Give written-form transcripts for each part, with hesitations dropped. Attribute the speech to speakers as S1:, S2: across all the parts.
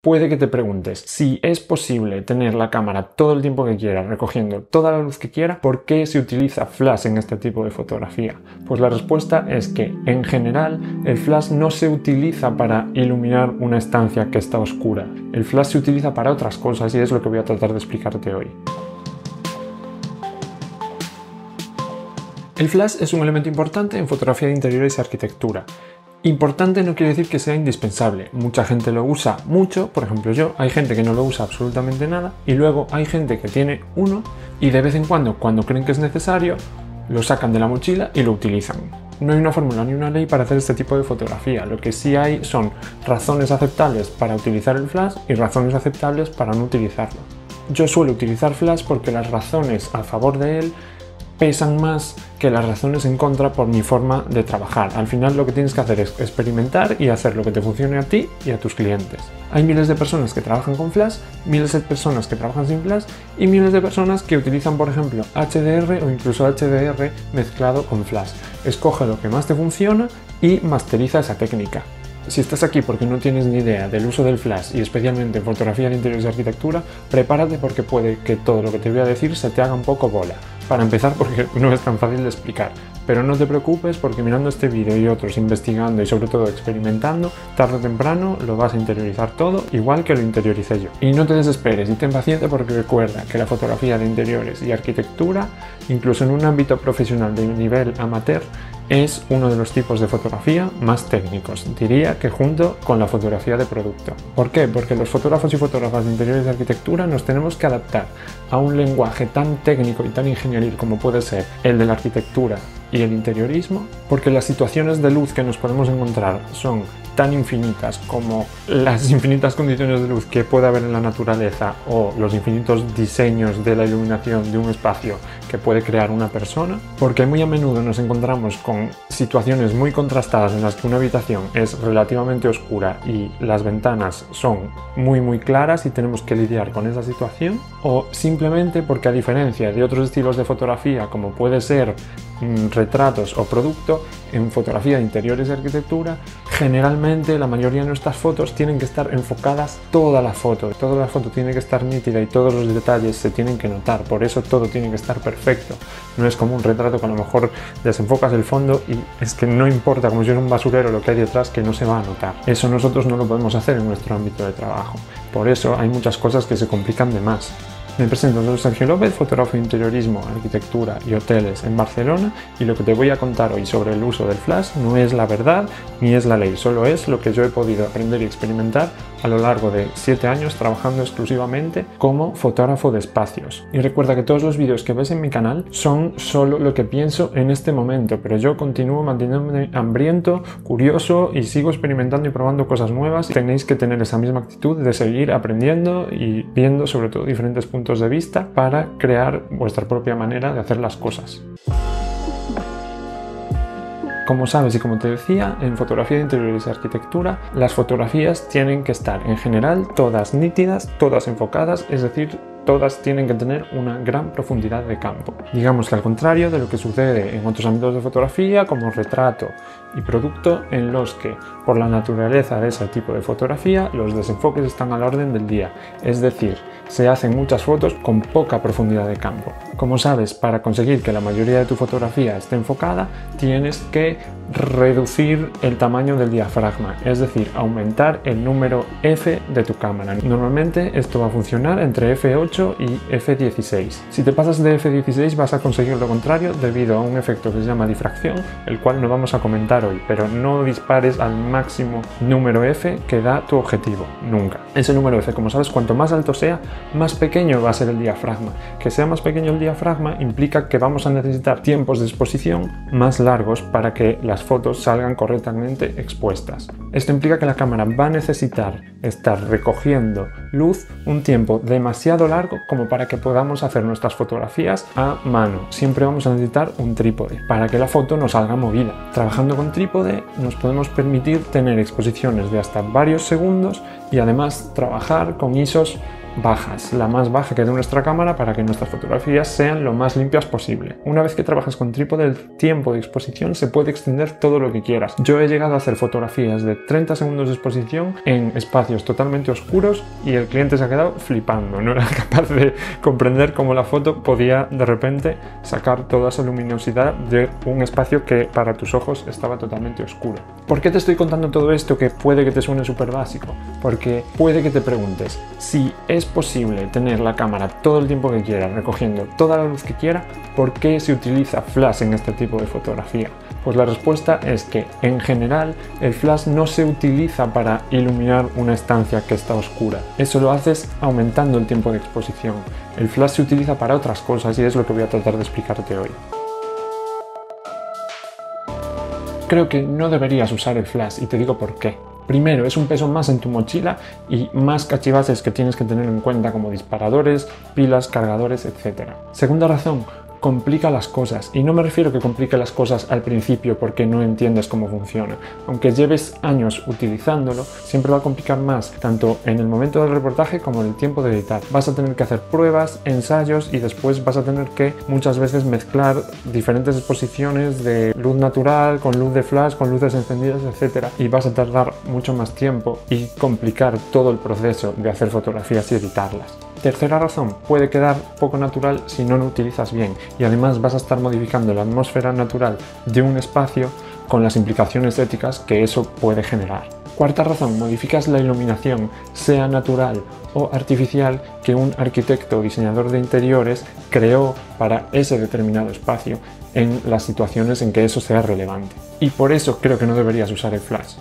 S1: Puede que te preguntes si es posible tener la cámara todo el tiempo que quieras, recogiendo toda la luz que quiera, ¿por qué se utiliza flash en este tipo de fotografía? Pues la respuesta es que, en general, el flash no se utiliza para iluminar una estancia que está oscura. El flash se utiliza para otras cosas y es lo que voy a tratar de explicarte hoy. El flash es un elemento importante en fotografía de interiores y arquitectura. Importante no quiere decir que sea indispensable. Mucha gente lo usa mucho, por ejemplo yo, hay gente que no lo usa absolutamente nada y luego hay gente que tiene uno y de vez en cuando creen que es necesario, lo sacan de la mochila y lo utilizan. No hay una fórmula ni una ley para hacer este tipo de fotografía. Lo que sí hay son razones aceptables para utilizar el flash y razones aceptables para no utilizarlo. Yo suelo utilizar flash porque las razones a favor de él pesan más que las razones en contra por mi forma de trabajar. Al final lo que tienes que hacer es experimentar y hacer lo que te funcione a ti y a tus clientes. Hay miles de personas que trabajan con flash, miles de personas que trabajan sin flash y miles de personas que utilizan, por ejemplo, HDR o incluso HDR mezclado con flash. Escoge lo que más te funciona y masteriza esa técnica. Si estás aquí porque no tienes ni idea del uso del flash y especialmente en fotografía de interiores y arquitectura, prepárate porque puede que todo lo que te voy a decir se te haga un poco bola. Para empezar, porque no es tan fácil de explicar, pero no te preocupes porque mirando este vídeo y otros, investigando y sobre todo experimentando, tarde o temprano lo vas a interiorizar todo igual que lo interioricé yo. Y no te desesperes y ten paciencia porque recuerda que la fotografía de interiores y arquitectura, incluso en un ámbito profesional de nivel amateur, es uno de los tipos de fotografía más técnicos, diría que junto con la fotografía de producto. ¿Por qué? Porque los fotógrafos y fotógrafas de interiores de arquitectura nos tenemos que adaptar a un lenguaje tan técnico y tan ingenieril como puede ser el de la arquitectura y el interiorismo, porque las situaciones de luz que nos podemos encontrar son tan infinitas como las infinitas condiciones de luz que puede haber en la naturaleza o los infinitos diseños de la iluminación de un espacio que puede crear una persona, porque muy a menudo nos encontramos con situaciones muy contrastadas en las que una habitación es relativamente oscura y las ventanas son muy claras y tenemos que lidiar con esa situación, o simplemente porque a diferencia de otros estilos de fotografía como puede ser retratos o producto, en fotografía de interiores y arquitectura generalmente la mayoría de nuestras fotos tienen que estar enfocadas toda la foto tiene que estar nítida y todos los detalles se tienen que notar, por eso todo tiene que estar perfecto. No es como un retrato que a lo mejor desenfocas el fondo y es que no importa, como si fuera un basurero, lo que hay detrás que no se va a notar. Eso nosotros no lo podemos hacer en nuestro ámbito de trabajo, por eso hay muchas cosas que se complican de más. Me presento, soy Sergio López, fotógrafo de interiorismo, arquitectura y hoteles en Barcelona, y lo que te voy a contar hoy sobre el uso del flash no es la verdad ni es la ley, solo es lo que yo he podido aprender y experimentar a lo largo de 7 años trabajando exclusivamente como fotógrafo de espacios. Y recuerda que todos los vídeos que ves en mi canal son solo lo que pienso en este momento, pero yo continúo manteniéndome hambriento, curioso y sigo experimentando y probando cosas nuevas. Tenéis que tener esa misma actitud de seguir aprendiendo y viendo sobre todo diferentes puntos de vista para crear vuestra propia manera de hacer las cosas. Como sabes y como te decía, en fotografía de interiores y arquitectura, las fotografías tienen que estar en general todas nítidas, todas enfocadas, es decir, todas tienen que tener una gran profundidad de campo. Digamos que al contrario de lo que sucede en otros ámbitos de fotografía como retrato y producto, en los que por la naturaleza de ese tipo de fotografía los desenfoques están a la orden del día, es decir, se hacen muchas fotos con poca profundidad de campo. Como sabes, para conseguir que la mayoría de tu fotografía esté enfocada, tienes que reducir el tamaño del diafragma, es decir, aumentar el número f de tu cámara. Normalmente esto va a funcionar entre f8 y f16. Si te pasas de f16 vas a conseguir lo contrario debido a un efecto que se llama difracción, el cual no vamos a comentar hoy, pero no dispares al máximo número f que da tu objetivo, nunca. Ese número f, como sabes, cuanto más alto sea, más pequeño va a ser el diafragma. Que sea más pequeño el diafragma implica que vamos a necesitar tiempos de exposición más largos para que las fotos salgan correctamente expuestas. Esto implica que la cámara va a necesitar estar recogiendo luz un tiempo demasiado largo como para que podamos hacer nuestras fotografías a mano. Siempre vamos a necesitar un trípode para que la foto no salga movida. Trabajando con trípode nos podemos permitir tener exposiciones de hasta varios segundos y además trabajar con ISOs bajas, la más baja que dé nuestra cámara para que nuestras fotografías sean lo más limpias posible. Una vez que trabajas con trípode, el tiempo de exposición se puede extender todo lo que quieras. Yo he llegado a hacer fotografías de 30 segundos de exposición en espacios totalmente oscuros y el cliente se ha quedado flipando, no era capaz de comprender cómo la foto podía de repente sacar toda esa luminosidad de un espacio que para tus ojos estaba totalmente oscuro. ¿Por qué te estoy contando todo esto que puede que te suene súper básico? Porque puede que te preguntes, si es posible tener la cámara todo el tiempo que quieras, recogiendo toda la luz que quiera, ¿por qué se utiliza flash en este tipo de fotografía? Pues la respuesta es que, en general, el flash no se utiliza para iluminar una estancia que está oscura. Eso lo haces aumentando el tiempo de exposición. El flash se utiliza para otras cosas y es lo que voy a tratar de explicarte hoy. Creo que no deberías usar el flash y te digo por qué. Primero, es un peso más en tu mochila y más cachivaches que tienes que tener en cuenta como disparadores, pilas, cargadores, etc. Segunda razón, complica las cosas, y no me refiero a que complique las cosas al principio porque no entiendes cómo funciona. Aunque lleves años utilizándolo, siempre va a complicar más, tanto en el momento del reportaje como en el tiempo de editar. Vas a tener que hacer pruebas, ensayos y después vas a tener que muchas veces mezclar diferentes exposiciones de luz natural con luz de flash, con luces encendidas, etc. Y vas a tardar mucho más tiempo y complicar todo el proceso de hacer fotografías y editarlas. Tercera razón, puede quedar poco natural si no lo utilizas bien y además vas a estar modificando la atmósfera natural de un espacio con las implicaciones éticas que eso puede generar. Cuarta razón, modificas la iluminación, sea natural o artificial, que un arquitecto o diseñador de interiores creó para ese determinado espacio en las situaciones en que eso sea relevante. Y por eso creo que no deberías usar el flash.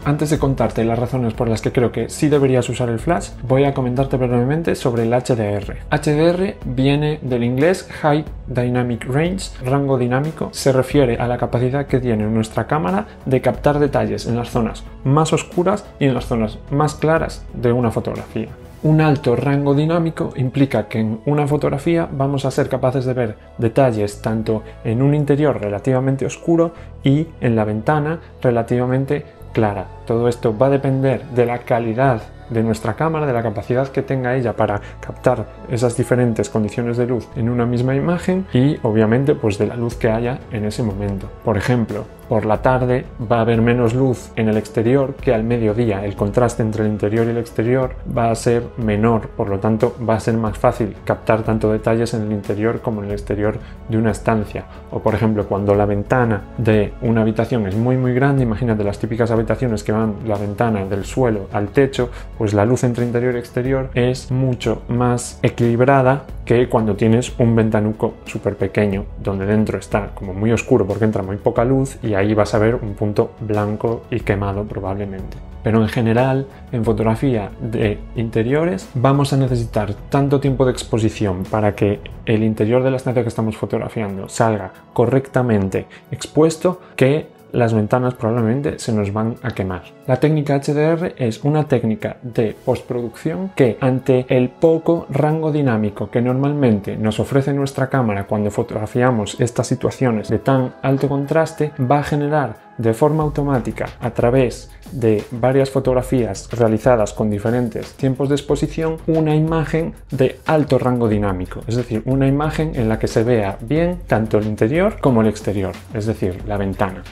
S1: Antes de contarte las razones por las que creo que sí deberías usar el flash, voy a comentarte brevemente sobre el HDR. HDR viene del inglés High Dynamic Range, rango dinámico. Se refiere a la capacidad que tiene nuestra cámara de captar detalles en las zonas más oscuras y en las zonas más claras de una fotografía. Un alto rango dinámico implica que en una fotografía vamos a ser capaces de ver detalles tanto en un interior relativamente oscuro y en la ventana relativamente clara. Todo esto va a depender de la calidad de nuestra cámara, de la capacidad que tenga ella para captar esas diferentes condiciones de luz en una misma imagen y obviamente pues de la luz que haya en ese momento. Por ejemplo, por la tarde va a haber menos luz en el exterior que al mediodía. El contraste entre el interior y el exterior va a ser menor, por lo tanto va a ser más fácil captar tanto detalles en el interior como en el exterior de una estancia. O por ejemplo, cuando la ventana de una habitación es muy grande, imagínate las típicas habitaciones que van la ventana del suelo al techo, pues la luz entre interior y exterior es mucho más equilibrada que cuando tienes un ventanuco súper pequeño, donde dentro está como muy oscuro porque entra muy poca luz y ahí vas a ver un punto blanco y quemado probablemente. Pero en general, en fotografía de interiores, vamos a necesitar tanto tiempo de exposición para que el interior de la estancia que estamos fotografiando salga correctamente expuesto que las ventanas probablemente se nos van a quemar. La técnica HDR es una técnica de postproducción que, ante el poco rango dinámico que normalmente nos ofrece nuestra cámara cuando fotografiamos estas situaciones de tan alto contraste, va a generar de forma automática, a través de varias fotografías realizadas con diferentes tiempos de exposición, una imagen de alto rango dinámico, es decir, una imagen en la que se vea bien tanto el interior como el exterior, es decir, la ventana.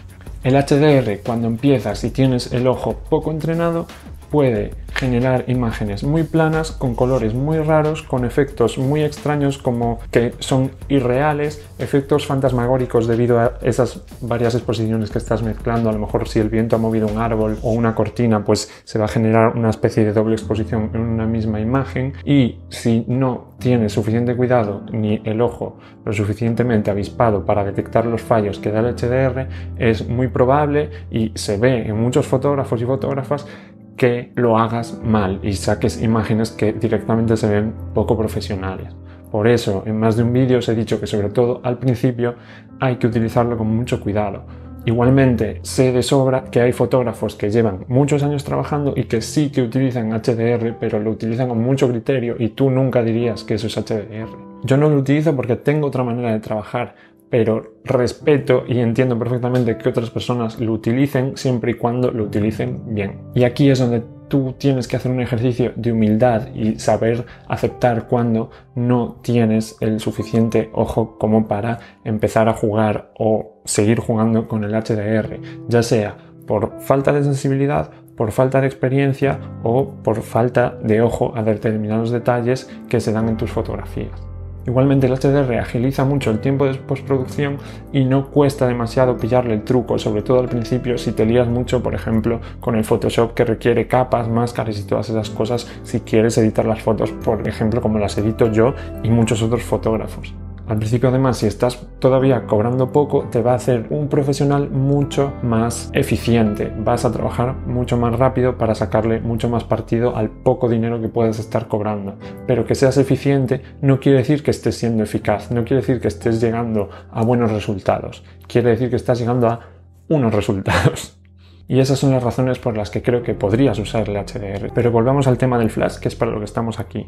S1: El HDR, cuando empiezas y tienes el ojo poco entrenado, puede generar imágenes muy planas, con colores muy raros, con efectos muy extraños como que son irreales, efectos fantasmagóricos debido a esas varias exposiciones que estás mezclando. A lo mejor si el viento ha movido un árbol o una cortina, pues se va a generar una especie de doble exposición en una misma imagen, y si no tienes suficiente cuidado ni el ojo lo suficientemente avispado para detectar los fallos que da el HDR, es muy probable, y se ve en muchos fotógrafos y fotógrafas, que lo hagas mal y saques imágenes que directamente se ven poco profesionales. Por eso, en más de un vídeo os he dicho que sobre todo al principio hay que utilizarlo con mucho cuidado. Igualmente, sé de sobra que hay fotógrafos que llevan muchos años trabajando y que sí que utilizan HDR, pero lo utilizan con mucho criterio y tú nunca dirías que eso es HDR. Yo no lo utilizo porque tengo otra manera de trabajar, pero respeto y entiendo perfectamente que otras personas lo utilicen siempre y cuando lo utilicen bien. Y aquí es donde tú tienes que hacer un ejercicio de humildad y saber aceptar cuando no tienes el suficiente ojo como para empezar a jugar o seguir jugando con el HDR, ya sea por falta de sensibilidad, por falta de experiencia o por falta de ojo a determinados detalles que se dan en tus fotografías. Igualmente el HDR agiliza mucho el tiempo de postproducción y no cuesta demasiado pillarle el truco, sobre todo al principio si te lías mucho, por ejemplo, con el Photoshop que requiere capas, máscaras y todas esas cosas si quieres editar las fotos, por ejemplo, como las edito yo y muchos otros fotógrafos. Al principio, además, si estás todavía cobrando poco, te va a hacer un profesional mucho más eficiente. Vas a trabajar mucho más rápido para sacarle mucho más partido al poco dinero que puedas estar cobrando. Pero que seas eficiente no quiere decir que estés siendo eficaz, no quiere decir que estés llegando a buenos resultados. Quiere decir que estás llegando a unos resultados. Y esas son las razones por las que creo que podrías usar el HDR. Pero volvamos al tema del flash, que es para lo que estamos aquí.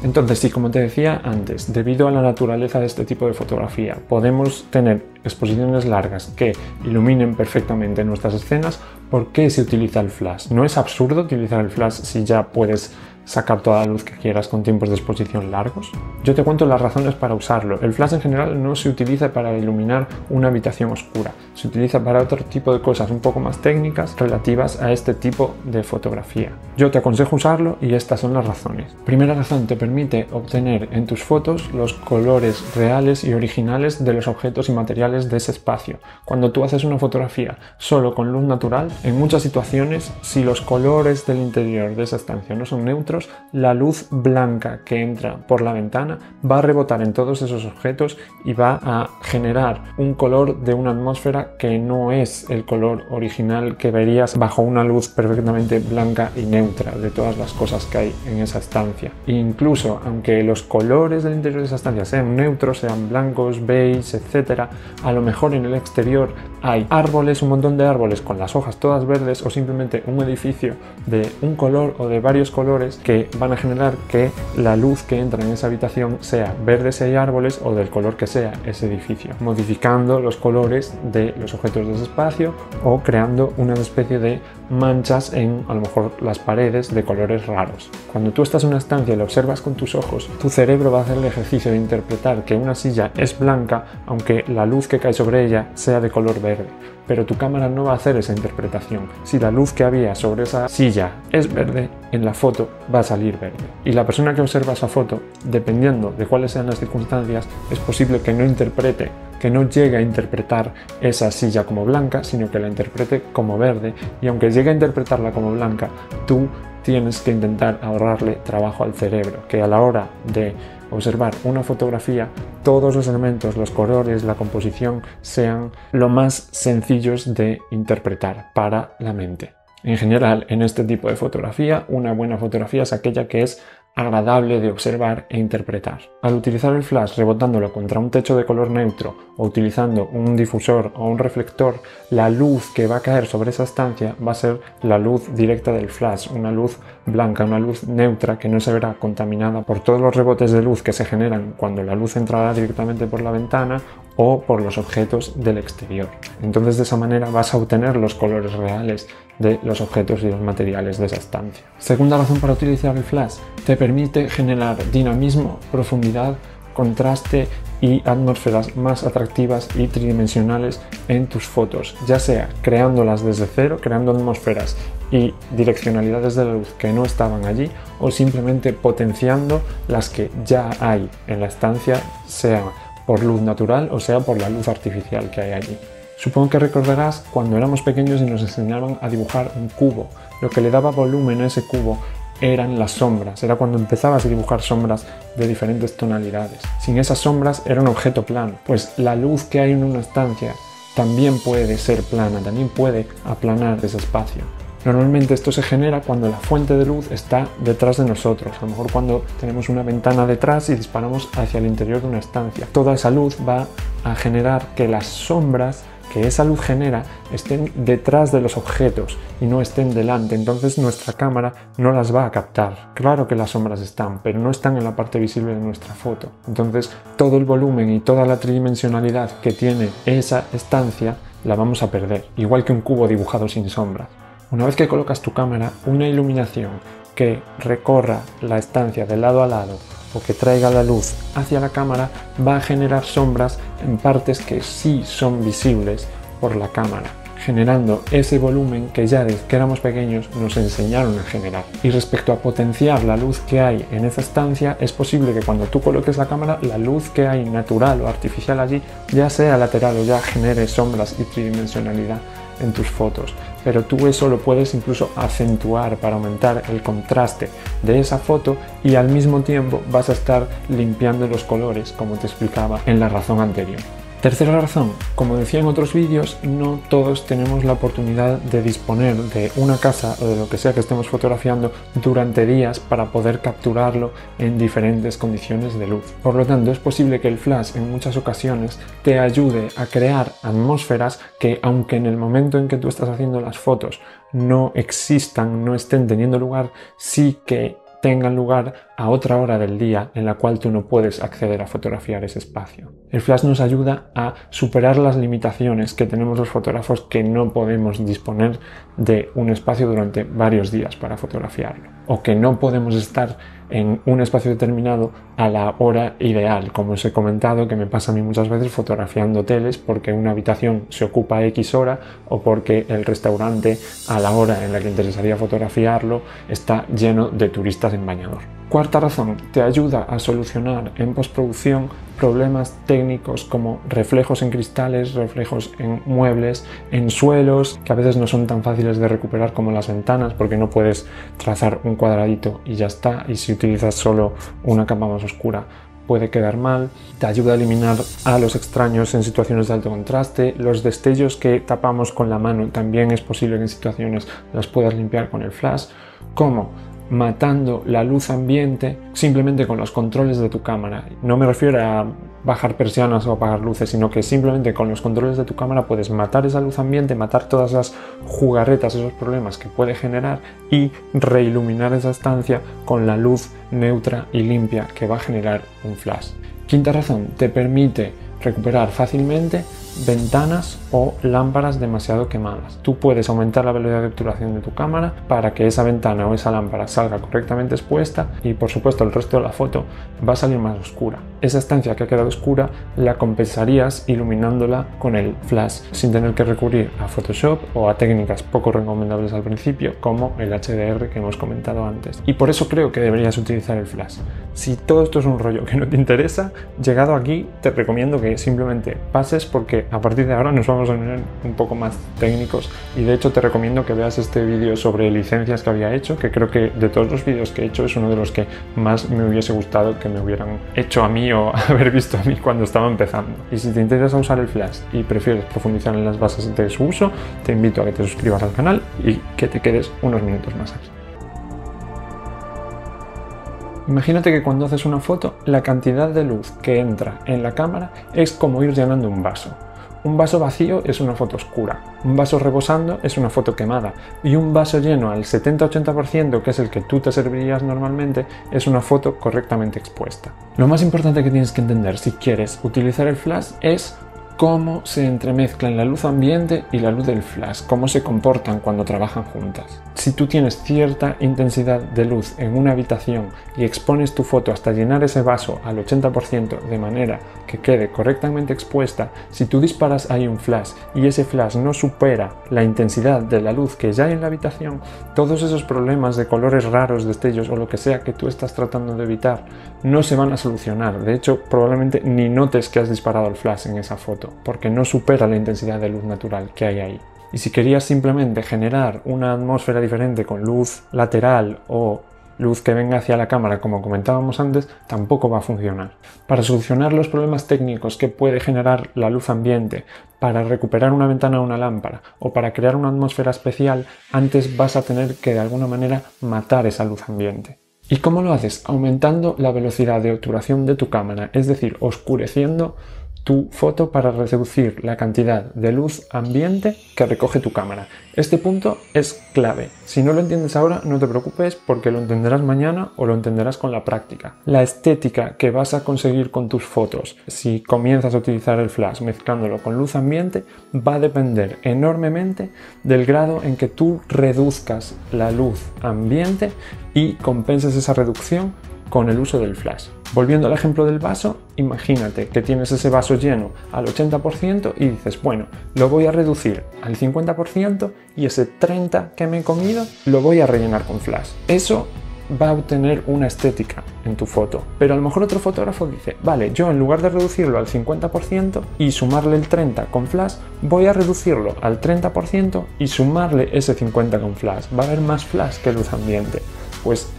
S1: Entonces, sí, como te decía antes, debido a la naturaleza de este tipo de fotografía, podemos tener exposiciones largas que iluminen perfectamente nuestras escenas. ¿Por qué se utiliza el flash? ¿No es absurdo utilizar el flash si ya puedes sacar toda la luz que quieras con tiempos de exposición largos? Yo te cuento las razones para usarlo. El flash en general no se utiliza para iluminar una habitación oscura, se utiliza para otro tipo de cosas un poco más técnicas relativas a este tipo de fotografía. Yo te aconsejo usarlo y estas son las razones. Primera razón, te permite obtener en tus fotos los colores reales y originales de los objetos y materiales de ese espacio. Cuando tú haces una fotografía solo con luz natural, en muchas situaciones, si los colores del interior de esa estancia no son neutros, la luz blanca que entra por la ventana va a rebotar en todos esos objetos y va a generar un color de una atmósfera que no es el color original que verías bajo una luz perfectamente blanca y neutra de todas las cosas que hay en esa estancia. E incluso aunque los colores del interior de esa estancia sean neutros, sean blancos, beige, etc., a lo mejor en el exterior hay árboles, un montón de árboles con las hojas todas verdes, o simplemente un edificio de un color o de varios colores que van a generar que la luz que entra en esa habitación sea verde si hay árboles o del color que sea ese edificio, modificando los colores de los objetos de ese espacio o creando una especie de manchas en a lo mejor las paredes de colores raros. Cuando tú estás en una estancia y lo observas con tus ojos, tu cerebro va a hacer el ejercicio de interpretar que una silla es blanca aunque la luz que cae sobre ella sea de color verde. Pero tu cámara no va a hacer esa interpretación. Si la luz que había sobre esa silla es verde, en la foto va a salir verde. Y la persona que observa esa foto, dependiendo de cuáles sean las circunstancias, es posible que no interprete, que no llegue a interpretar esa silla como blanca, sino que la interprete como verde. Y aunque llegue a interpretarla como blanca, tú tienes que intentar ahorrarle trabajo al cerebro, que a la hora de observar una fotografía, todos los elementos, los colores, la composición sean lo más sencillos de interpretar para la mente. En general, en este tipo de fotografía, una buena fotografía es aquella que es agradable de observar e interpretar. Al utilizar el flash rebotándolo contra un techo de color neutro o utilizando un difusor o un reflector, la luz que va a caer sobre esa estancia va a ser la luz directa del flash, una luz blanca, una luz neutra que no se verá contaminada por todos los rebotes de luz que se generan cuando la luz entrará directamente por la ventana o por los objetos del exterior. Entonces, de esa manera vas a obtener los colores reales de los objetos y los materiales de esa estancia. Segunda razón para utilizar el flash, te permite generar dinamismo, profundidad, contraste y atmósferas más atractivas y tridimensionales en tus fotos, ya sea creándolas desde cero, creando atmósferas y direccionalidades de la luz que no estaban allí, o simplemente potenciando las que ya hay en la estancia, sea por luz natural o sea por la luz artificial que hay allí. Supongo que recordarás cuando éramos pequeños y nos enseñaban a dibujar un cubo. Lo que le daba volumen a ese cubo eran las sombras, era cuando empezabas a dibujar sombras de diferentes tonalidades. Sin esas sombras era un objeto plano, pues la luz que hay en una estancia también puede ser plana, también puede aplanar ese espacio. Normalmente esto se genera cuando la fuente de luz está detrás de nosotros, a lo mejor cuando tenemos una ventana detrás y disparamos hacia el interior de una estancia. Toda esa luz va a generar que las sombras que esa luz genera estén detrás de los objetos y no estén delante, entonces nuestra cámara no las va a captar. Claro que las sombras están, pero no están en la parte visible de nuestra foto. Entonces todo el volumen y toda la tridimensionalidad que tiene esa estancia la vamos a perder, igual que un cubo dibujado sin sombras. Una vez que colocas tu cámara, una iluminación que recorra la estancia de lado a lado o que traiga la luz hacia la cámara va a generar sombras en partes que sí son visibles por la cámara, generando ese volumen que ya desde que éramos pequeños nos enseñaron a generar. Y respecto a potenciar la luz que hay en esa estancia, es posible que cuando tú coloques la cámara, la luz que hay natural o artificial allí ya sea lateral o ya genere sombras y tridimensionalidad en tus fotos, pero tú eso lo puedes incluso acentuar para aumentar el contraste de esa foto y al mismo tiempo vas a estar limpiando los colores, como te explicaba en la razón anterior. Tercera razón, como decía en otros vídeos, no todos tenemos la oportunidad de disponer de una casa o de lo que sea que estemos fotografiando durante días para poder capturarlo en diferentes condiciones de luz. Por lo tanto, es posible que el flash en muchas ocasiones te ayude a crear atmósferas que, aunque en el momento en que tú estás haciendo las fotos no existan, no estén teniendo lugar, sí que tengan lugar a otra hora del día en la cual tú no puedes acceder a fotografiar ese espacio. El flash nos ayuda a superar las limitaciones que tenemos los fotógrafos que no podemos disponer de un espacio durante varios días para fotografiarlo, o que no podemos estar en un espacio determinado a la hora ideal, como os he comentado que me pasa a mí muchas veces fotografiando hoteles porque una habitación se ocupa X hora o porque el restaurante a la hora en la que interesaría fotografiarlo está lleno de turistas en bañador. Cuarta razón, te ayuda a solucionar en postproducción problemas técnicos como reflejos en cristales, reflejos en muebles, en suelos, que a veces no son tan fáciles de recuperar como las ventanas porque no puedes trazar un cuadradito y ya está, y si utilizas solo una capa más oscura puede quedar mal. Te ayuda a eliminar a los extraños en situaciones de alto contraste. Los destellos que tapamos con la mano también es posible que en situaciones las puedas limpiar con el flash. ¿Cómo? Matando la luz ambiente simplemente con los controles de tu cámara. No me refiero a bajar persianas o apagar luces, sino que simplemente con los controles de tu cámara puedes matar esa luz ambiente, matar todas las jugarretas, esos problemas que puede generar y reiluminar esa estancia con la luz neutra y limpia que va a generar un flash. Quinta razón, te permite recuperar fácilmente ventanas o lámparas demasiado quemadas. Tú puedes aumentar la velocidad de obturación de tu cámara para que esa ventana o esa lámpara salga correctamente expuesta y por supuesto el resto de la foto va a salir más oscura. Esa estancia que ha quedado oscura la compensarías iluminándola con el flash sin tener que recurrir a Photoshop o a técnicas poco recomendables al principio como el HDR que hemos comentado antes. Y por eso creo que deberías utilizar el flash. Si todo esto es un rollo que no te interesa, llegado aquí te recomiendo que simplemente pases porque a partir de ahora nos vamos a poner un poco más técnicos y de hecho te recomiendo que veas este vídeo sobre licencias que había hecho, que creo que de todos los vídeos que he hecho es uno de los que más me hubiese gustado que me hubieran hecho a mí o haber visto a mí cuando estaba empezando. Y si te interesa usar el flash y prefieres profundizar en las bases de su uso, te invito a que te suscribas al canal y que te quedes unos minutos más aquí. Imagínate que cuando haces una foto, la cantidad de luz que entra en la cámara es como ir llenando un vaso. Un vaso vacío es una foto oscura, un vaso rebosando es una foto quemada y un vaso lleno al 70-80%, que es el que tú te servirías normalmente, es una foto correctamente expuesta. Lo más importante que tienes que entender si quieres utilizar el flash es cómo se entremezclan la luz ambiente y la luz del flash, cómo se comportan cuando trabajan juntas. Si tú tienes cierta intensidad de luz en una habitación y expones tu foto hasta llenar ese vaso al 80% de manera que quede correctamente expuesta, si tú disparas ahí un flash y ese flash no supera la intensidad de la luz que ya hay en la habitación, todos esos problemas de colores raros, destellos o lo que sea que tú estás tratando de evitar no se van a solucionar. De hecho, probablemente ni notes que has disparado el flash en esa foto, porque no supera la intensidad de luz natural que hay ahí. Y si querías simplemente generar una atmósfera diferente con luz lateral o luz que venga hacia la cámara, como comentábamos antes, tampoco va a funcionar. Para solucionar los problemas técnicos que puede generar la luz ambiente, para recuperar una ventana o una lámpara, o para crear una atmósfera especial, antes vas a tener que de alguna manera matar esa luz ambiente. ¿Y cómo lo haces? Aumentando la velocidad de obturación de tu cámara, es decir, oscureciendo tu foto para reducir la cantidad de luz ambiente que recoge tu cámara. Este punto es clave. Si no lo entiendes ahora, no te preocupes porque lo entenderás mañana o lo entenderás con la práctica. La estética que vas a conseguir con tus fotos, si comienzas a utilizar el flash mezclándolo con luz ambiente, va a depender enormemente del grado en que tú reduzcas la luz ambiente y compenses esa reducción con el uso del flash. Volviendo al ejemplo del vaso, imagínate que tienes ese vaso lleno al 80% y dices, bueno, lo voy a reducir al 50% y ese 30% que me he comido lo voy a rellenar con flash. Eso va a obtener una estética en tu foto, pero a lo mejor otro fotógrafo dice, vale, yo en lugar de reducirlo al 50% y sumarle el 30% con flash, voy a reducirlo al 30% y sumarle ese 50% con flash. Va a haber más flash que luz ambiente. Pues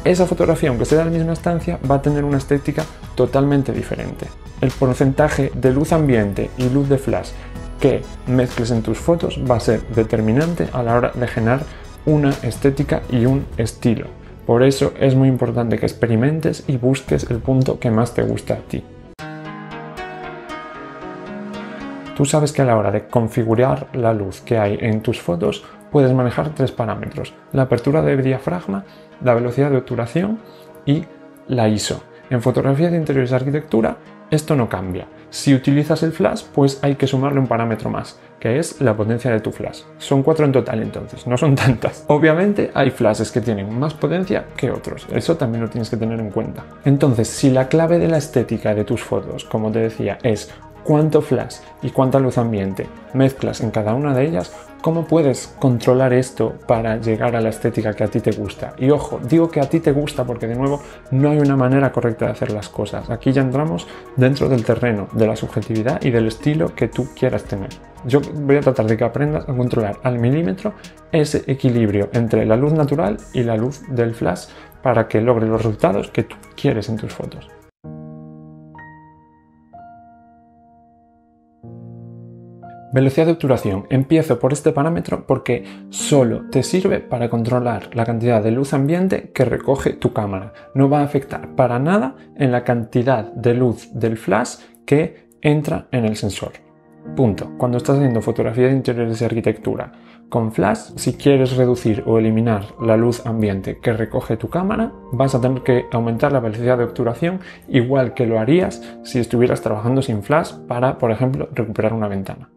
S1: esa fotografía, aunque sea de la misma estancia, va a tener una estética totalmente diferente. El porcentaje de luz ambiente y luz de flash que mezcles en tus fotos va a ser determinante a la hora de generar una estética y un estilo. Por eso es muy importante que experimentes y busques el punto que más te gusta a ti. Tú sabes que a la hora de configurar la luz que hay en tus fotos puedes manejar tres parámetros: la apertura de diafragma, la velocidad de obturación y la ISO. En fotografía de interiores y arquitectura esto no cambia. Si utilizas el flash, pues hay que sumarle un parámetro más, que es la potencia de tu flash. Son 4 en total entonces, no son tantas. Obviamente hay flashes que tienen más potencia que otros, eso también lo tienes que tener en cuenta. Entonces, si la clave de la estética de tus fotos, como te decía, es cuánto flash y cuánta luz ambiente mezclas en cada una de ellas, ¿cómo puedes controlar esto para llegar a la estética que a ti te gusta? Y ojo, digo que a ti te gusta porque de nuevo no hay una manera correcta de hacer las cosas. Aquí ya entramos dentro del terreno de la subjetividad y del estilo que tú quieras tener. Yo voy a tratar de que aprendas a controlar al milímetro ese equilibrio entre la luz natural y la luz del flash para que logres los resultados que tú quieres en tus fotos. Velocidad de obturación. Empiezo por este parámetro porque solo te sirve para controlar la cantidad de luz ambiente que recoge tu cámara. No va a afectar para nada en la cantidad de luz del flash que entra en el sensor. Punto. Cuando estás haciendo fotografía de interiores y arquitectura con flash, si quieres reducir o eliminar la luz ambiente que recoge tu cámara, vas a tener que aumentar la velocidad de obturación igual que lo harías si estuvieras trabajando sin flash para, por ejemplo, recuperar una ventana.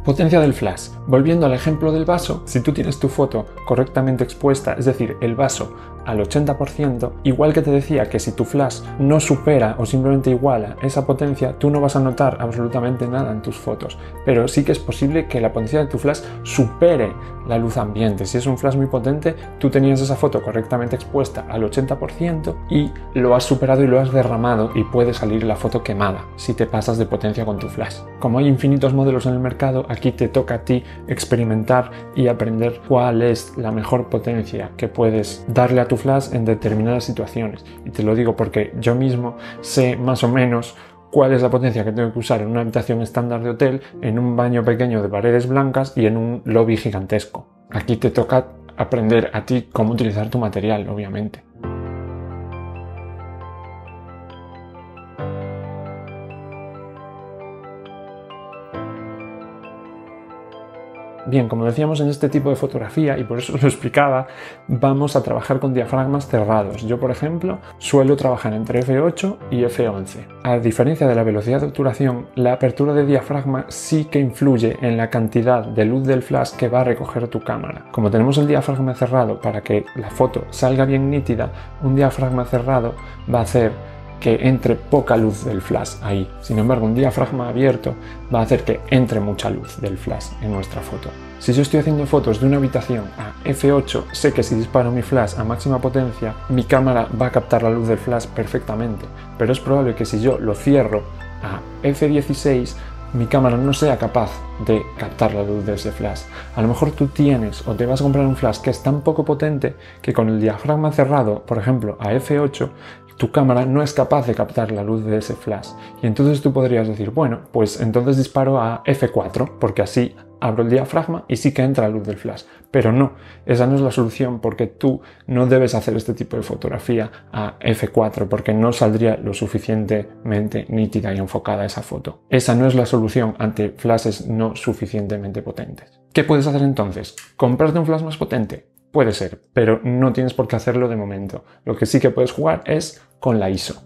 S1: Potencia del flash. Volviendo al ejemplo del vaso, si tú tienes tu foto correctamente expuesta, es decir, el vaso al 80%, igual que te decía que si tu flash no supera o simplemente iguala esa potencia, tú no vas a notar absolutamente nada en tus fotos, pero sí que es posible que la potencia de tu flash supere la luz ambiente. Si es un flash muy potente, tú tenías esa foto correctamente expuesta al 80% y lo has superado y lo has derramado y puede salir la foto quemada si te pasas de potencia con tu flash. Como hay infinitos modelos en el mercado, aquí te toca a ti experimentar y aprender cuál es la mejor potencia que puedes darle a tu flash en determinadas situaciones. Y te lo digo porque yo mismo sé más o menos cuál es la potencia que tengo que usar en una habitación estándar de hotel, en un baño pequeño de paredes blancas y en un lobby gigantesco. Aquí te toca aprender a ti cómo utilizar tu material, obviamente. Bien, como decíamos en este tipo de fotografía, y por eso lo explicaba, vamos a trabajar con diafragmas cerrados. Yo, por ejemplo, suelo trabajar entre f8 y f11. A diferencia de la velocidad de obturación, la apertura de diafragma sí que influye en la cantidad de luz del flash que va a recoger tu cámara. Como tenemos el diafragma cerrado para que la foto salga bien nítida, un diafragma cerrado va a hacer que entre poca luz del flash ahí. Sin embargo, un diafragma abierto va a hacer que entre mucha luz del flash en nuestra foto. Si yo estoy haciendo fotos de una habitación a f8, sé que si disparo mi flash a máxima potencia, mi cámara va a captar la luz del flash perfectamente, pero es probable que si yo lo cierro a f16, mi cámara no sea capaz de captar la luz de ese flash. A lo mejor tú tienes o te vas a comprar un flash que es tan poco potente que con el diafragma cerrado, por ejemplo a f8, tu cámara no es capaz de captar la luz de ese flash. Y entonces tú podrías decir, bueno, pues entonces disparo a f4, porque así abro el diafragma y sí que entra la luz del flash. Pero no, esa no es la solución, porque tú no debes hacer este tipo de fotografía a f4 porque no saldría lo suficientemente nítida y enfocada esa foto. Esa no es la solución ante flashes no suficientemente potentes. ¿Qué puedes hacer entonces? ¿Comprarte un flash más potente? Puede ser, pero no tienes por qué hacerlo de momento. Lo que sí que puedes jugar es con la ISO.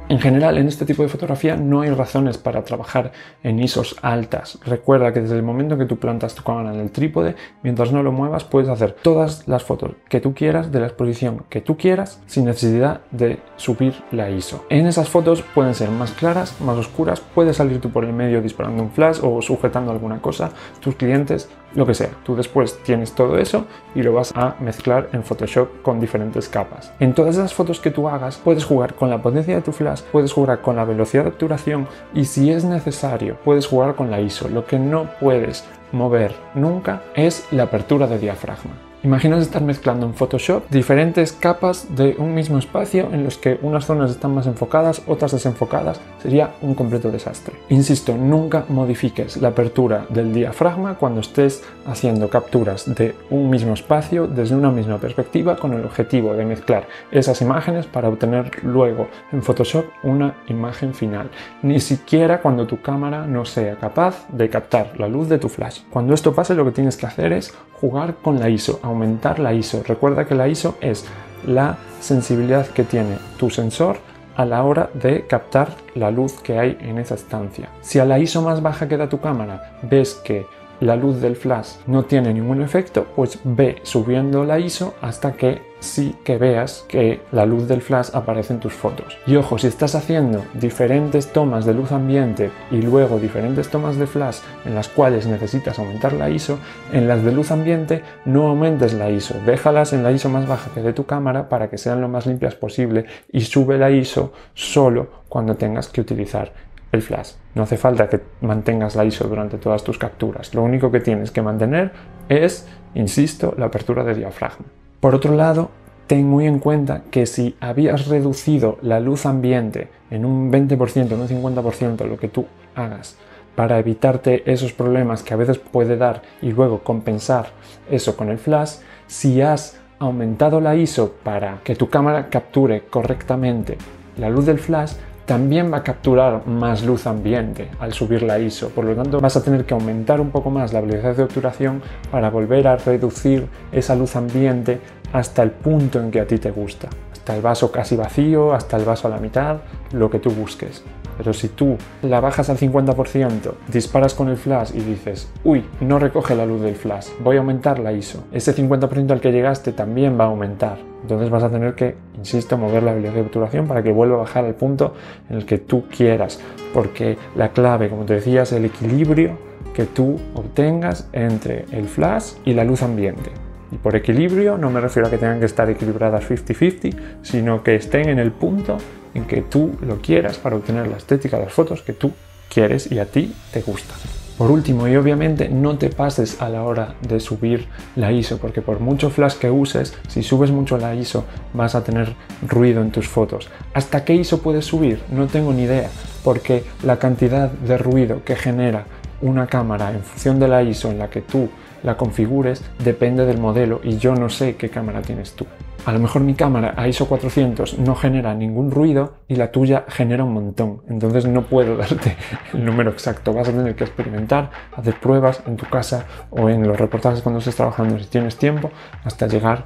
S1: En general, en este tipo de fotografía no hay razones para trabajar en ISOs altas. Recuerda que desde el momento que tú plantas tu cámara en el trípode, mientras no lo muevas, puedes hacer todas las fotos que tú quieras, de la exposición que tú quieras, sin necesidad de subir la ISO. En esas fotos pueden ser más claras, más oscuras, puedes salir tú por el medio disparando un flash o sujetando alguna cosa, tus clientes, lo que sea. Tú después tienes todo eso y lo vas a mezclar en Photoshop con diferentes capas. En todas esas fotos que tú hagas, puedes jugar con la potencia de tu flash, puedes jugar con la velocidad de obturación y, si es necesario, puedes jugar con la ISO. Lo que no puedes mover nunca es la apertura de diafragma. Imaginas estar mezclando en Photoshop diferentes capas de un mismo espacio en los que unas zonas están más enfocadas, otras desenfocadas. Sería un completo desastre. Insisto, nunca modifiques la apertura del diafragma cuando estés haciendo capturas de un mismo espacio desde una misma perspectiva, con el objetivo de mezclar esas imágenes para obtener luego en Photoshop una imagen final. Ni siquiera cuando tu cámara no sea capaz de captar la luz de tu flash. Cuando esto pase, lo que tienes que hacer es jugar con la ISO, aumentar la ISO. Recuerda que la ISO es la sensibilidad que tiene tu sensor a la hora de captar la luz que hay en esa estancia. Si a la ISO más baja que da tu cámara ves que la luz del flash no tiene ningún efecto, pues ve subiendo la ISO hasta que sí que veas que la luz del flash aparece en tus fotos. Y ojo, si estás haciendo diferentes tomas de luz ambiente y luego diferentes tomas de flash en las cuales necesitas aumentar la ISO, en las de luz ambiente no aumentes la ISO, déjalas en la ISO más baja que de tu cámara para que sean lo más limpias posible y sube la ISO solo cuando tengas que utilizar el flash. No hace falta que mantengas la ISO durante todas tus capturas. Lo único que tienes que mantener es, insisto, la apertura de diafragma. Por otro lado, ten muy en cuenta que si habías reducido la luz ambiente en un 20%, en un 50% lo que tú hagas, para evitarte esos problemas que a veces puede dar y luego compensar eso con el flash, si has aumentado la ISO para que tu cámara capture correctamente la luz del flash, también va a capturar más luz ambiente al subir la ISO. Por lo tanto, vas a tener que aumentar un poco más la velocidad de obturación para volver a reducir esa luz ambiente hasta el punto en que a ti te gusta. Hasta el vaso casi vacío, hasta el vaso a la mitad, lo que tú busques. Pero si tú la bajas al 50%, disparas con el flash y dices, uy, no recoge la luz del flash, voy a aumentar la ISO, ese 50% al que llegaste también va a aumentar. Entonces vas a tener que, insisto, mover la velocidad de obturación para que vuelva a bajar al punto en el que tú quieras. Porque la clave, como te decía, es el equilibrio que tú obtengas entre el flash y la luz ambiente. Y por equilibrio no me refiero a que tengan que estar equilibradas 50-50, sino que estén en el punto en que tú lo quieras para obtener la estética de las fotos que tú quieres y a ti te gustan. Por último, y obviamente, no te pases a la hora de subir la ISO, porque por mucho flash que uses, si subes mucho la ISO vas a tener ruido en tus fotos. ¿Hasta qué ISO puedes subir? No tengo ni idea, porque la cantidad de ruido que genera una cámara en función de la ISO en la que tú la configures depende del modelo y yo no sé qué cámara tienes tú. A lo mejor mi cámara a ISO 400 no genera ningún ruido y la tuya genera un montón. Entonces no puedo darte el número exacto. Vas a tener que experimentar, hacer pruebas en tu casa o en los reportajes cuando estés trabajando si tienes tiempo, hasta llegar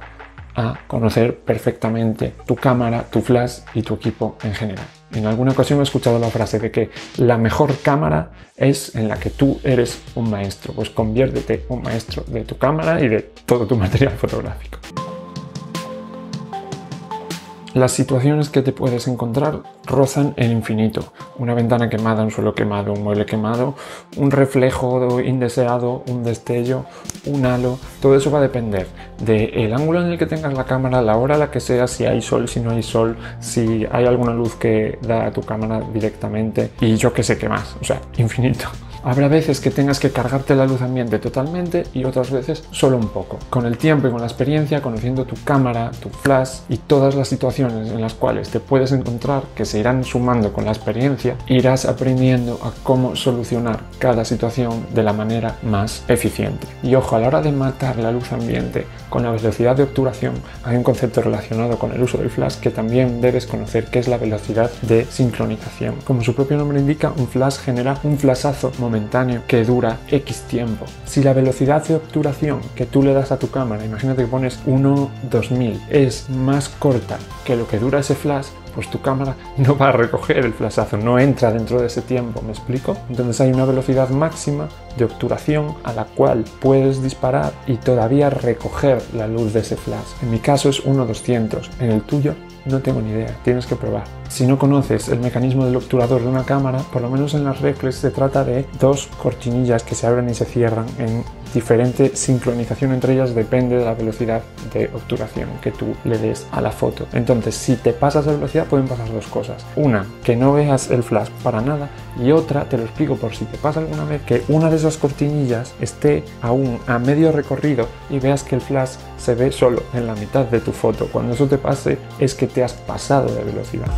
S1: a conocer perfectamente tu cámara, tu flash y tu equipo en general. En alguna ocasión he escuchado la frase de que la mejor cámara es en la que tú eres un maestro. Pues conviértete un maestro de tu cámara y de todo tu material fotográfico. Las situaciones que te puedes encontrar rozan el infinito. Una ventana quemada, un suelo quemado, un mueble quemado, un reflejo indeseado, un destello, un halo. Todo eso va a depender del ángulo en el que tengas la cámara, la hora a la que sea, si hay sol, si no hay sol, si hay alguna luz que da a tu cámara directamente y yo qué sé qué más. O sea, infinito. Habrá veces que tengas que cargarte la luz ambiente totalmente y otras veces solo un poco. Con el tiempo y con la experiencia, conociendo tu cámara, tu flash y todas las situaciones en las cuales te puedes encontrar, que se irán sumando con la experiencia, irás aprendiendo a cómo solucionar cada situación de la manera más eficiente. Y ojo, a la hora de matar la luz ambiente con la velocidad de obturación, hay un concepto relacionado con el uso del flash que también debes conocer, que es la velocidad de sincronización. Como su propio nombre indica, un flash genera un flashazo momentáneo que dura X tiempo. Si la velocidad de obturación que tú le das a tu cámara, imagínate que pones 1:2000, es más corta que lo que dura ese flash, pues tu cámara no va a recoger el flashazo, no entra dentro de ese tiempo, ¿me explico? Entonces hay una velocidad máxima de obturación a la cual puedes disparar y todavía recoger la luz de ese flash. En mi caso es 1:200, en el tuyo no tengo ni idea, tienes que probar. Si no conoces el mecanismo del obturador de una cámara, por lo menos en las reflex se trata de dos cortinillas que se abren y se cierran en diferente sincronización entre ellas, depende de la velocidad de obturación que tú le des a la foto. Entonces, si te pasas de velocidad pueden pasar dos cosas. Una, que no veas el flash para nada, y otra, te lo explico por si te pasa alguna vez, que una de esas cortinillas esté aún a medio recorrido y veas que el flash se ve solo en la mitad de tu foto. Cuando eso te pase es que te has pasado de velocidad.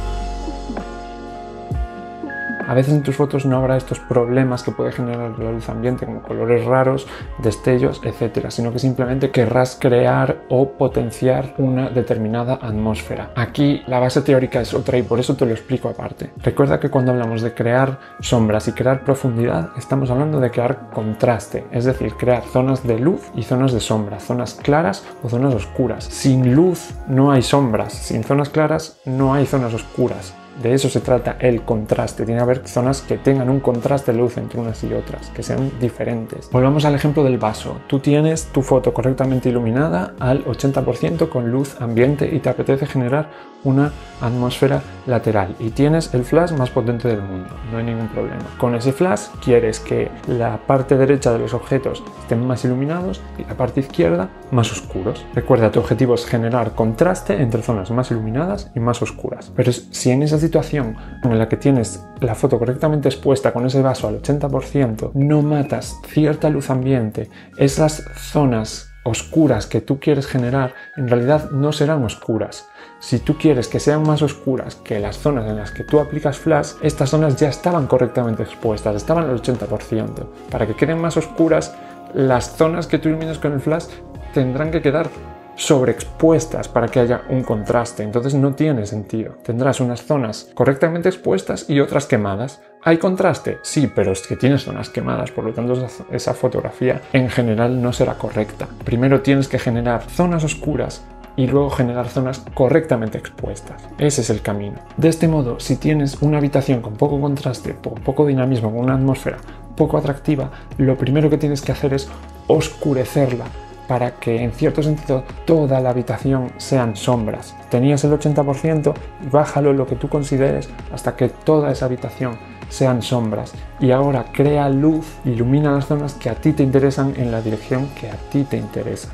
S1: A veces en tus fotos no habrá estos problemas que puede generar la luz ambiente, como colores raros, destellos, etc., sino que simplemente querrás crear o potenciar una determinada atmósfera. Aquí la base teórica es otra y por eso te lo explico aparte. Recuerda que cuando hablamos de crear sombras y crear profundidad, estamos hablando de crear contraste, es decir, crear zonas de luz y zonas de sombra, zonas claras o zonas oscuras. Sin luz no hay sombras, sin zonas claras no hay zonas oscuras. De eso se trata el contraste. Tiene que haber zonas que tengan un contraste de luz entre unas y otras, que sean diferentes. Volvamos al ejemplo del vaso. Tú tienes tu foto correctamente iluminada al 80% con luz ambiente y te apetece generar una atmósfera lateral y tienes el flash más potente del mundo, no hay ningún problema. Con ese flash quieres que la parte derecha de los objetos estén más iluminados y la parte izquierda más oscuros. Recuerda, tu objetivo es generar contraste entre zonas más iluminadas y más oscuras. Pero si en esa situación en la que tienes la foto correctamente expuesta con ese vaso al 80%, no matas cierta luz ambiente, esas zonas oscuras que tú quieres generar en realidad no serán oscuras. Si tú quieres que sean más oscuras que las zonas en las que tú aplicas flash, estas zonas ya estaban correctamente expuestas, estaban al 80%. Para que queden más oscuras, las zonas que tú iluminas con el flash tendrán que quedar sobreexpuestas para que haya un contraste, entonces no tiene sentido. Tendrás unas zonas correctamente expuestas y otras quemadas. ¿Hay contraste? Sí, pero es que tienes zonas quemadas, por lo tanto esa fotografía en general no será correcta. Primero tienes que generar zonas oscuras y luego generar zonas correctamente expuestas. Ese es el camino. De este modo, si tienes una habitación con poco contraste, poco dinamismo, con una atmósfera poco atractiva, lo primero que tienes que hacer es oscurecerla para que en cierto sentido toda la habitación sean sombras. Tenías el 80% y bájalo lo que tú consideres hasta que toda esa habitación sean sombras. Y ahora crea luz, ilumina las zonas que a ti te interesan en la dirección que a ti te interesa.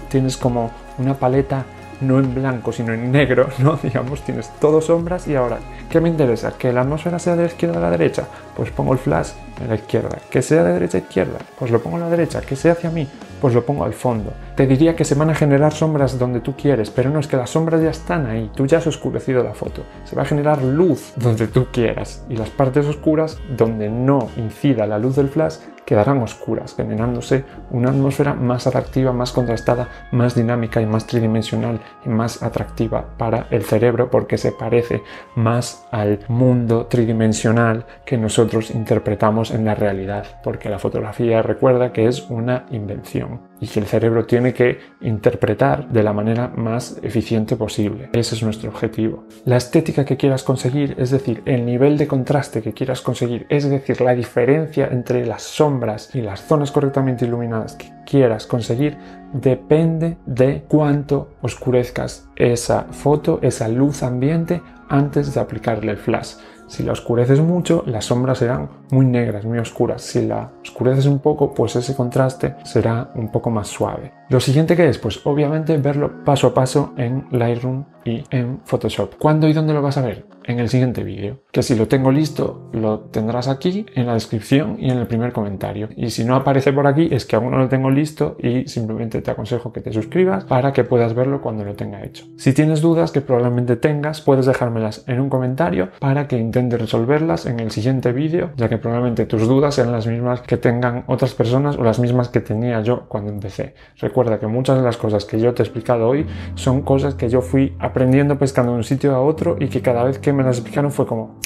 S1: Tienes como una paleta no en blanco sino en negro, ¿no? Digamos, tienes todo sombras y ahora, ¿qué me interesa? ¿Que la atmósfera sea de la izquierda a la derecha? Pues pongo el flash en la izquierda. ¿Que sea de derecha a izquierda? Pues lo pongo a la derecha. ¿Que sea hacia mí? Pues lo pongo al fondo. Te diría que se van a generar sombras donde tú quieres, pero no, es que las sombras ya están ahí, tú ya has oscurecido la foto. Se va a generar luz donde tú quieras y las partes oscuras donde no incida la luz del flash quedarán oscuras, generándose una atmósfera más atractiva, más contrastada, más dinámica y más tridimensional y más atractiva para el cerebro porque se parece más al mundo tridimensional que nosotros interpretamos en la realidad, porque la fotografía, recuerda que es una invención y que el cerebro tiene que interpretar de la manera más eficiente posible. Ese es nuestro objetivo. La estética que quieras conseguir, es decir, el nivel de contraste que quieras conseguir, es decir, la diferencia entre las sombras y las zonas correctamente iluminadas que quieras conseguir, depende de cuánto oscurezcas esa foto, esa luz ambiente antes de aplicarle el flash. Si la oscureces mucho, las sombras serán muy negras, muy oscuras. Si la oscureces un poco, pues ese contraste será un poco más suave. Lo siguiente que es, pues obviamente verlo paso a paso en Lightroom y en Photoshop. ¿Cuándo y dónde lo vas a ver? En el siguiente vídeo, que si lo tengo listo lo tendrás aquí en la descripción y en el primer comentario, y si no aparece por aquí es que aún no lo tengo listo y simplemente te aconsejo que te suscribas para que puedas verlo cuando lo tenga hecho. Si tienes dudas, que probablemente tengas, puedes dejármelas en un comentario para que intente resolverlas en el siguiente vídeo, ya que probablemente tus dudas sean las mismas que tengan otras personas o las mismas que tenía yo cuando empecé. Recuerda que muchas de las cosas que yo te he explicado hoy son cosas que yo fui aprendiendo pescando de un sitio a otro y que cada vez que me las explicaron fue como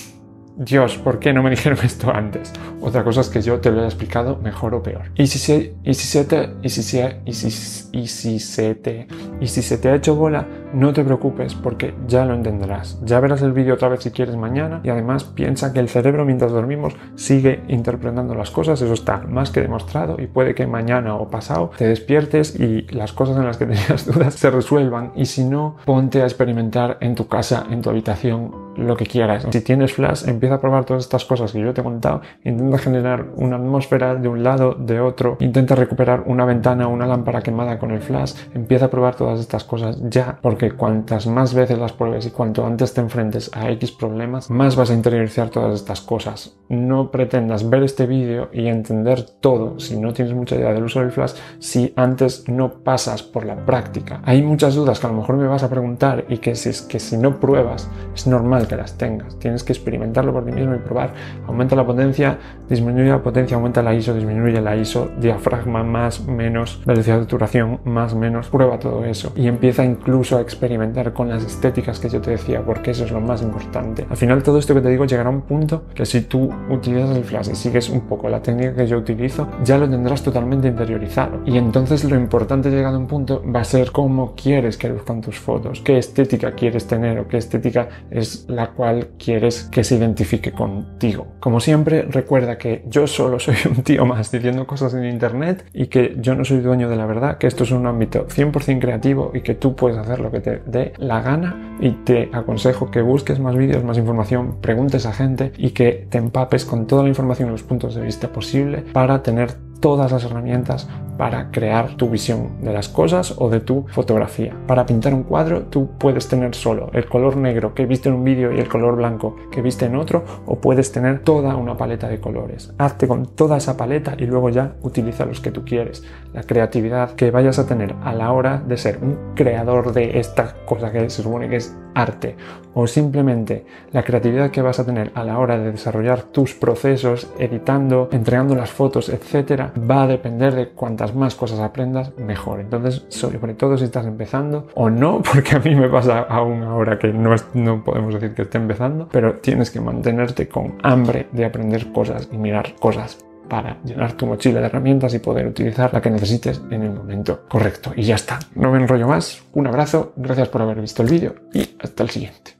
S1: Dios, ¿por qué no me dijeron esto antes? Otra cosa es que yo te lo he explicado mejor o peor. Y si se te ha hecho bola, no te preocupes porque ya lo entenderás. Ya verás el vídeo otra vez si quieres mañana y además piensa que el cerebro mientras dormimos sigue interpretando las cosas, eso está más que demostrado y puede que mañana o pasado te despiertes y las cosas en las que tenías dudas se resuelvan y si no, ponte a experimentar en tu casa, en tu habitación, lo que quieras. Si tienes flash, empieza a probar todas estas cosas que yo te he contado, intenta generar una atmósfera de un lado, de otro, intenta recuperar una ventana o una lámpara quemada con el flash, empieza a probar todas estas cosas ya, porque cuantas más veces las pruebes y cuanto antes te enfrentes a X problemas, más vas a interiorizar todas estas cosas. No pretendas ver este vídeo y entender todo si no tienes mucha idea del uso del flash si antes no pasas por la práctica. Hay muchas dudas que a lo mejor me vas a preguntar y que si no pruebas es normal que las tengas. Tienes que experimentarlo por ti mismo y probar. Aumenta la potencia, disminuye la potencia, aumenta la ISO, disminuye la ISO, diafragma más, menos, velocidad de obturación más, menos. Prueba todo eso y empieza incluso a experimentar con las estéticas que yo te decía, porque eso es lo más importante. Al final todo esto que te digo llegará a un punto que si tú utilizas el flash y sigues un poco la técnica que yo utilizo, ya lo tendrás totalmente interiorizado. Y entonces lo importante llegado a un punto va a ser cómo quieres que luzcan tus fotos, qué estética quieres tener o qué estética es la cual quieres que se identifique contigo. Como siempre, recuerda que yo solo soy un tío más diciendo cosas en internet y que yo no soy dueño de la verdad, que esto es un ámbito 100% creativo y que tú puedes hacer lo que te dé la gana y te aconsejo que busques más vídeos, más información, preguntes a gente y que te empapes con toda la información y los puntos de vista posible para tener todas las herramientas para crear tu visión de las cosas o de tu fotografía. Para pintar un cuadro tú puedes tener solo el color negro que viste en un vídeo y el color blanco que viste en otro, o puedes tener toda una paleta de colores. Hazte con toda esa paleta y luego ya utiliza los que tú quieres. La creatividad que vayas a tener a la hora de ser un creador de esta cosa que se supone que es arte, o simplemente la creatividad que vas a tener a la hora de desarrollar tus procesos, editando, entregando las fotos, etcétera, va a depender de cuantas más cosas aprendas, mejor. Entonces, sobre todo si estás empezando, o no, porque a mí me pasa aún ahora que no podemos decir que esté empezando, pero tienes que mantenerte con hambre de aprender cosas y mirar cosas para llenar tu mochila de herramientas y poder utilizar la que necesites en el momento correcto. Y ya está, no me enrollo más. Un abrazo, gracias por haber visto el vídeo y hasta el siguiente.